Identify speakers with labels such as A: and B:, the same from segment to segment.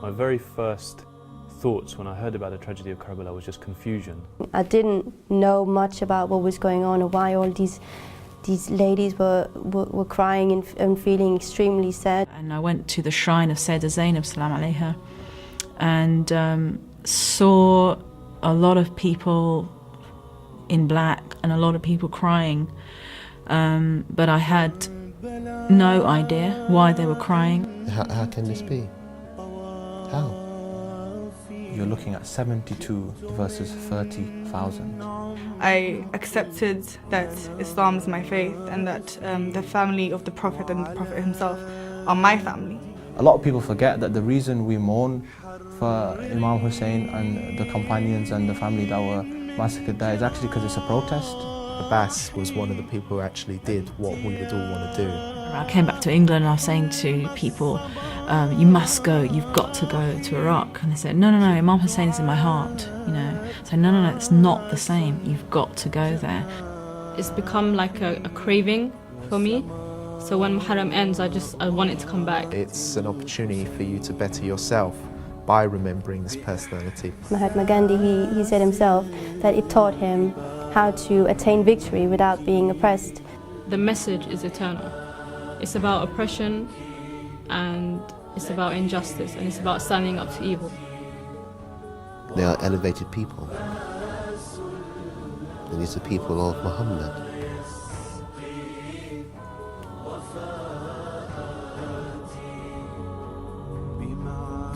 A: My very first thoughts when I heard about the tragedy of Karbala was just confusion.
B: I didn't know much about what was going on or why all these ladies were crying and feeling extremely sad.
C: And I went to the shrine of Sayyidah Zainab salam alayha and saw a lot of people in black and a lot of people crying, but I had no idea why they were crying.
D: How can this be? How?
E: You're looking at 72 versus 30,000.
F: I accepted that Islam is my faith and that the family of the Prophet and the Prophet himself are my family.
E: A lot of people forget that the reason we mourn for Imam Hussein and the companions and the family that were massacred there is actually because it's a protest.
D: Abbas was one of the people who actually did what we would all want to do.
C: I came back to England and I was saying to people, you must go, you've got to go to Iraq. And they said, no, Imam Hussein is in my heart, you know. So no, it's not the same, you've got to go there.
G: It's become like a craving for me. So when Muharram ends, I want it to come back.
D: It's an opportunity for you to better yourself by remembering this personality.
B: Mahatma Gandhi, he said himself that it taught him how to attain victory without being oppressed.
G: The message is eternal. It's about oppression and it's about injustice and it's about standing up to evil.
H: They are elevated people. And these are people of Muhammad.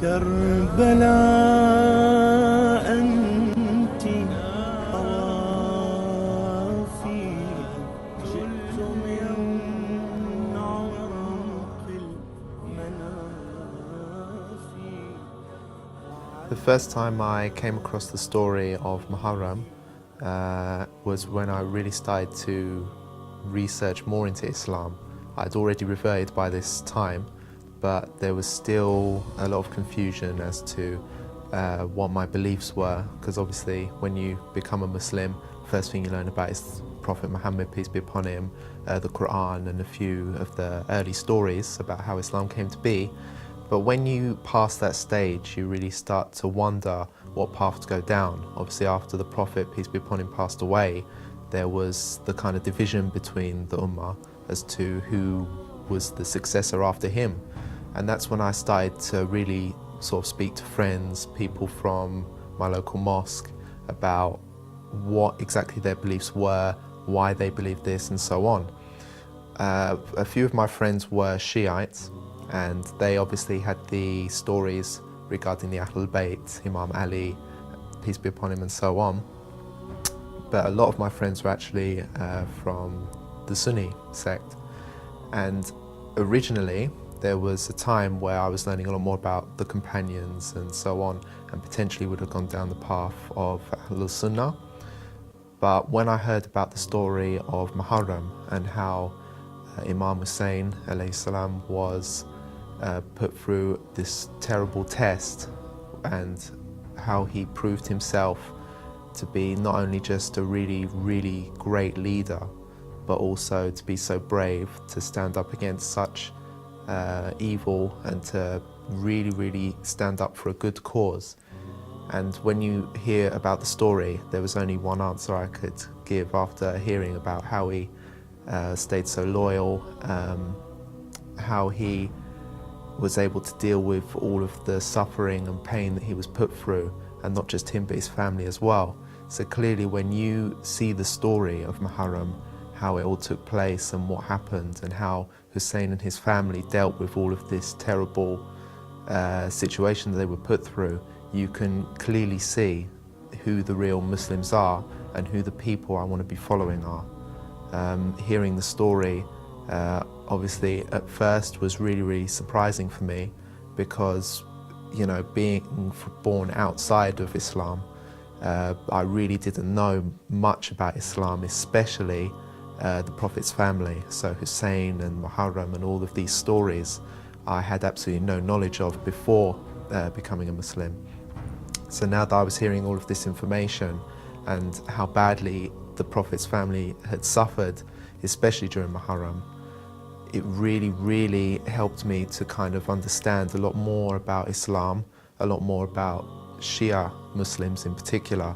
I: كربلاء أنت طوافي جئت من عمق المنافي.
D: The first time I came across the story of Muharram was when I really started to research more into Islam. I'd already reverted by this time, but there was still a lot of confusion as to what my beliefs were, because obviously when you become a Muslim, first thing you learn about is Prophet Muhammad, peace be upon him, the Quran and a few of the early stories about how Islam came to be. But when you pass that stage, you really start to wonder what path to go down. Obviously after the Prophet, peace be upon him, passed away, there was the kind of division between the Ummah as to who was the successor after him. And that's when I started to really sort of speak to friends, people from my local mosque, about what exactly their beliefs were, why they believed this, and so on. A few of my friends were Shiites, and they obviously had the stories regarding the Ahlul Bayt, Imam Ali, peace be upon him, and so on. But a lot of my friends were actually from the Sunni sect. And originally, there was a time where I was learning a lot more about the companions and so on, and potentially would have gone down the path of Ahlul Sunnah. But when I heard about the story of Muharram and how Imam Hussein alayhi salam was put through this terrible test, and how he proved himself to be not only just a really, really great leader, but also to be so brave to stand up against such evil and to really, really stand up for a good cause. And when you hear about the story, there was only one answer I could give after hearing about how he stayed so loyal, how he was able to deal with all of the suffering and pain that he was put through, and not just him but his family as well. So clearly when you see the story of Muharram, how it all took place and what happened, and how Hussein and his family dealt with all of this terrible situation that they were put through, you can clearly see who the real Muslims are and who the people I want to be following are. Hearing the story, obviously at first was really, really surprising for me, because, you know, being born outside of Islam, I really didn't know much about Islam, especially the Prophet's family. So Hussein and Muharram and all of these stories I had absolutely no knowledge of before becoming a Muslim. So now that I was hearing all of this information and how badly the Prophet's family had suffered, especially during Muharram, it really helped me to kind of understand a lot more about Islam, a lot more about Shia Muslims in particular.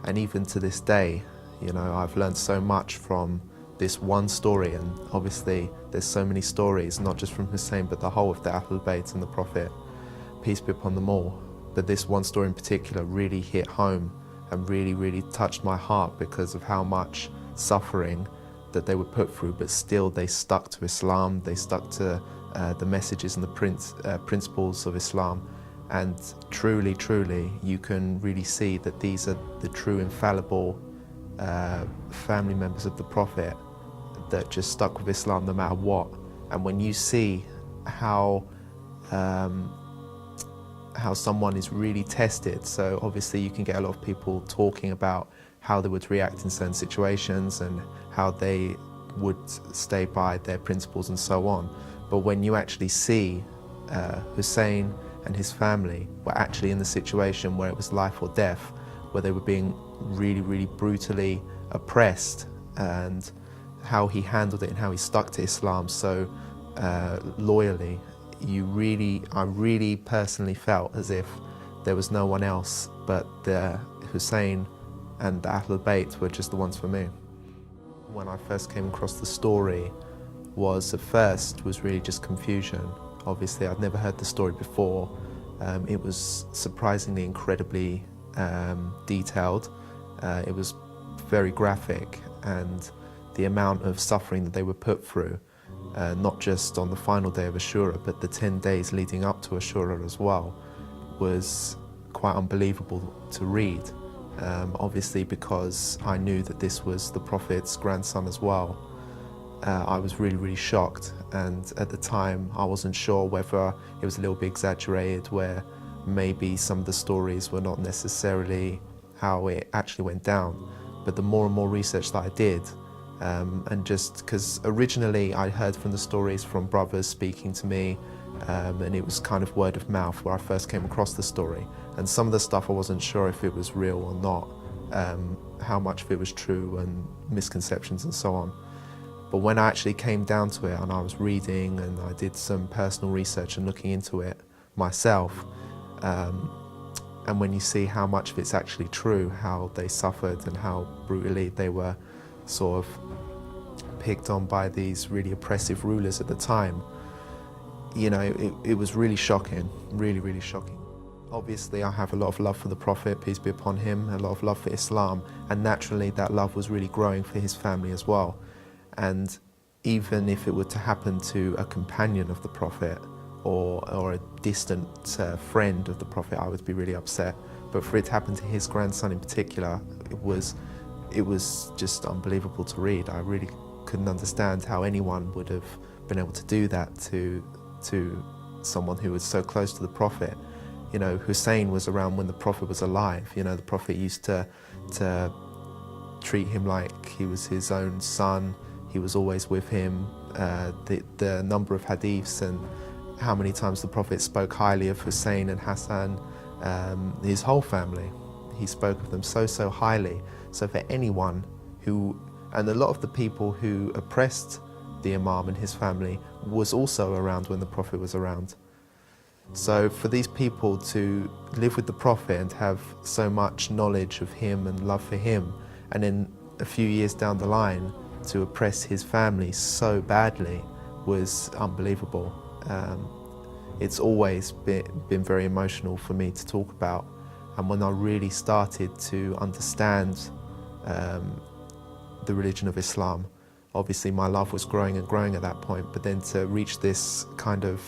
D: And even to this day, you know, I've learned so much from this one story, and obviously there's so many stories, not just from Hussein, but the whole of the Ahlul Bayt and the Prophet, peace be upon them all. But this one story in particular really hit home and really touched my heart because of how much suffering that they were put through, but still they stuck to Islam, they stuck to the messages and the principles of Islam. And truly, you can really see that these are the true infallible family members of the Prophet that just stuck with Islam no matter what. And when you see how someone is really tested, so obviously you can get a lot of people talking about how they would react in certain situations and how they would stay by their principles and so on. But when you actually see Hussein and his family were actually in the situation where it was life or death, where they were being really brutally oppressed, and how he handled it and how he stuck to Islam so loyally, I really personally felt as if there was no one else but the Hussein and the Ahlul Bayt were just the ones for me. When I first came across the story, at first was really just confusion. Obviously I'd never heard the story before. It was surprisingly incredibly detailed. It was very graphic, and the amount of suffering that they were put through, not just on the final day of Ashura, but the 10 days leading up to Ashura as well, was quite unbelievable to read. Obviously because I knew that this was the Prophet's grandson as well. I was really shocked, and at the time I wasn't sure whether it was a little bit exaggerated, where maybe some of the stories were not necessarily how it actually went down. But the more and more research that I did, and just because originally I heard from the stories from brothers speaking to me, and it was kind of word of mouth where I first came across the story. And some of the stuff I wasn't sure if it was real or not, how much of it was true and misconceptions and so on. But when I actually came down to it and I was reading and I did some personal research and looking into it myself, and when you see how much of it's actually true, how they suffered and how brutally they were sort of picked on by these really oppressive rulers at the time, you know, it was really shocking, really shocking. Obviously I have a lot of love for the Prophet, peace be upon him, a lot of love for Islam, and naturally that love was really growing for his family as well. And even if it were to happen to a companion of the Prophet or a distant friend of the Prophet, I would be really upset. But for it to happen to his grandson in particular, it was just unbelievable to read. I really couldn't understand how anyone would have been able to do that to someone who was so close to the Prophet. You know, Hussein was around when the Prophet was alive. You know, the Prophet used to treat him like he was his own son. He was always with him. The number of hadiths and how many times the Prophet spoke highly of Hussein and Hassan, his whole family. He spoke of them so highly. So for anyone who, and a lot of the people who oppressed the Imam and his family was also around when the Prophet was around. So for these people to live with the Prophet and have so much knowledge of him and love for him, and then a few years down the line to oppress his family so badly was unbelievable. It's always been very emotional for me to talk about, and when I really started to understand the religion of Islam, obviously my love was growing and growing at that point, but then to reach this kind of,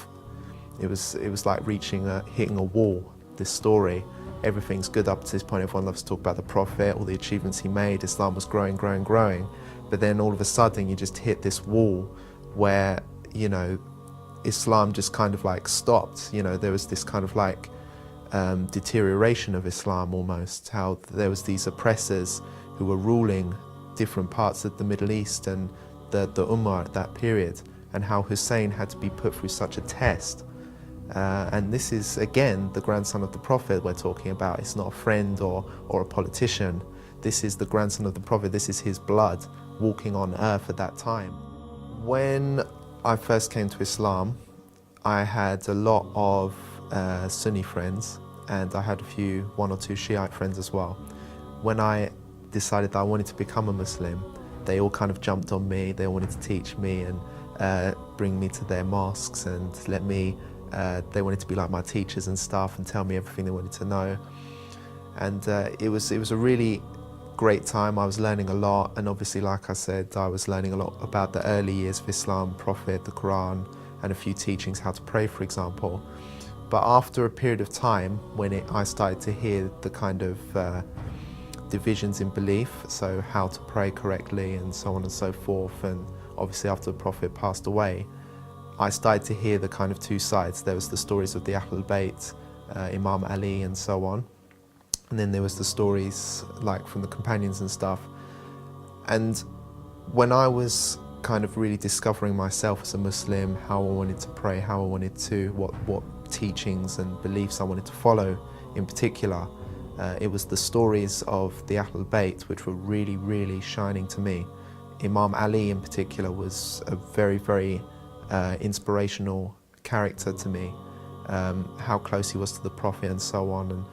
D: it was like hitting a wall, this story. Everything's good up to this point, everyone loves to talk about the Prophet, all the achievements he made, Islam was growing, but then all of a sudden you just hit this wall where, you know, Islam just kind of like stopped. You know, there was this kind of like deterioration of Islam almost, how there was these oppressors who were ruling different parts of the Middle East and the Ummah at that period, and how Hussein had to be put through such a test. And this is, again, the grandson of the Prophet we're talking about. It's not a friend or a politician. This is the grandson of the Prophet. This is his blood walking on earth at that time. When I first came to Islam, I had a lot of Sunni friends, and I had one or two Shiite friends as well. When I decided that I wanted to become a Muslim, they all kind of jumped on me. They wanted to teach me and bring me to their mosques and they wanted to be like my teachers and stuff and tell me everything they wanted to know. And it was a really great time. I was learning a lot, and obviously, like I said, I was learning a lot about the early years of Islam, Prophet, the Quran, and a few teachings, how to pray, for example. But after a period of time, when I started to hear the kind of divisions in belief, so how to pray correctly and so on and so forth, and obviously after the Prophet passed away, I started to hear the kind of two sides. There was the stories of the Ahlul Bayt, Imam Ali and so on, and then there was the stories like from the companions and stuff. And when I was kind of really discovering myself as a Muslim, how I wanted to pray, how I wanted to, what teachings and beliefs I wanted to follow in particular, it was the stories of the Ahlul Bayt which were really, really shining to me. Imam Ali in particular was a very, very inspirational character to me. How close he was to the Prophet and so on, and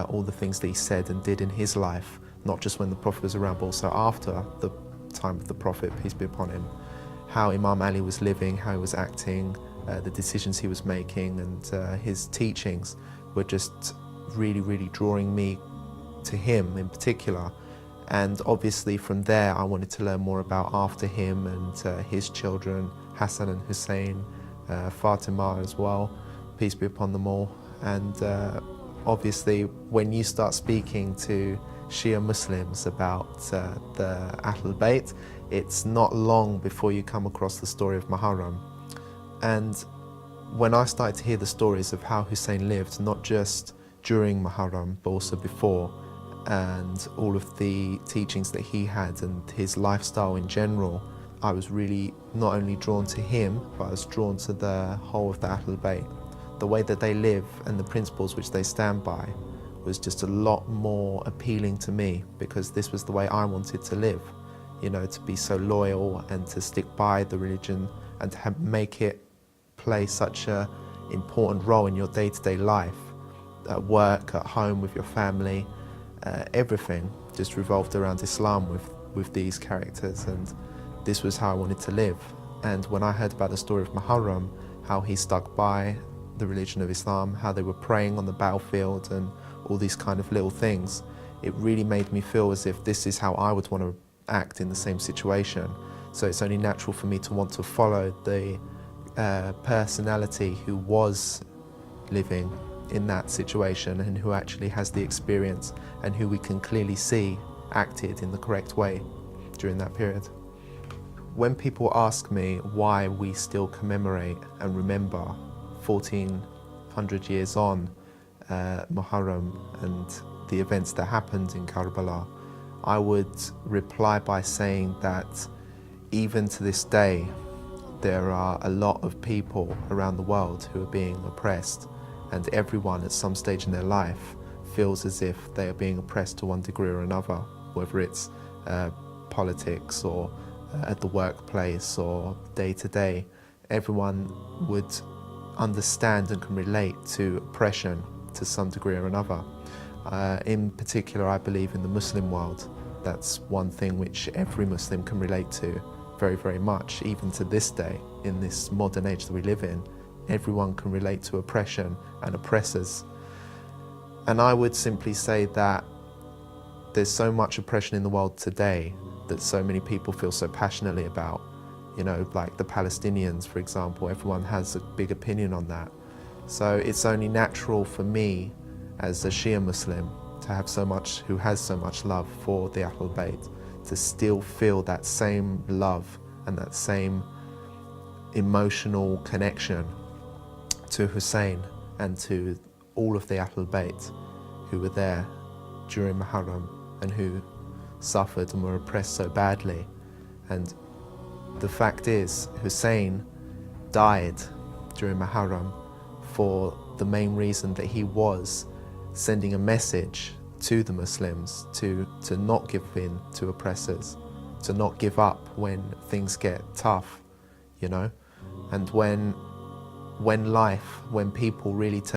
D: all the things that he said and did in his life, not just when the Prophet was around, but also after the time of the Prophet, peace be upon him. How Imam Ali was living, how he was acting, the decisions he was making, and his teachings were just really, really drawing me to him in particular. And obviously from there I wanted to learn more about after him and his children, Hassan and Hussein, Fatima as well, peace be upon them all. And obviously when you start speaking to Shia Muslims about the Ahlul Bayt, it's not long before you come across the story of Muharram. And when I started to hear the stories of how Hussein lived, not just during Muharram but also before, and all of the teachings that he had and his lifestyle in general, I was really not only drawn to him, but I was drawn to the whole of the Ahlul Bayt. The way that they live and the principles which they stand by was just a lot more appealing to me, because this was the way I wanted to live. You know, to be so loyal and to stick by the religion and to make it play such an important role in your day-to-day life, at work, at home, with your family. Everything just revolved around Islam with these characters, and this was how I wanted to live. And when I heard about the story of Muharram, how he stuck by the religion of Islam, how they were praying on the battlefield and all these kind of little things, it really made me feel as if this is how I would want to act in the same situation. So it's only natural for me to want to follow the personality who was living in that situation and who actually has the experience and who we can clearly see acted in the correct way during that period. When people ask me why we still commemorate and remember 1400 years on Muharram and the events that happened in Karbala, I would reply by saying that even to this day there are a lot of people around the world who are being oppressed, and everyone at some stage in their life feels as if they are being oppressed to one degree or another, whether it's politics or at the workplace or day to day. Everyone would understand and can relate to oppression to some degree or another. In particular, I believe in the Muslim world, that's one thing which every Muslim can relate to very, very much. Even to this day, in this modern age that we live in, everyone can relate to oppression and oppressors. And I would simply say that there's so much oppression in the world today that so many people feel so passionately about. You know, like the Palestinians, for example, everyone has a big opinion on that. So it's only natural for me as a Shia Muslim to have who has so much love for the Ahlul Bayt, to still feel that same love and that same emotional connection to Hussein and to all of the Ahlul Bayt who were there during Muharram and who suffered and were oppressed so badly. And the fact is, Hussein died during Muharram for the main reason that he was sending a message to the Muslims to not give in to oppressors, to not give up when things get tough, you know. And when people really turn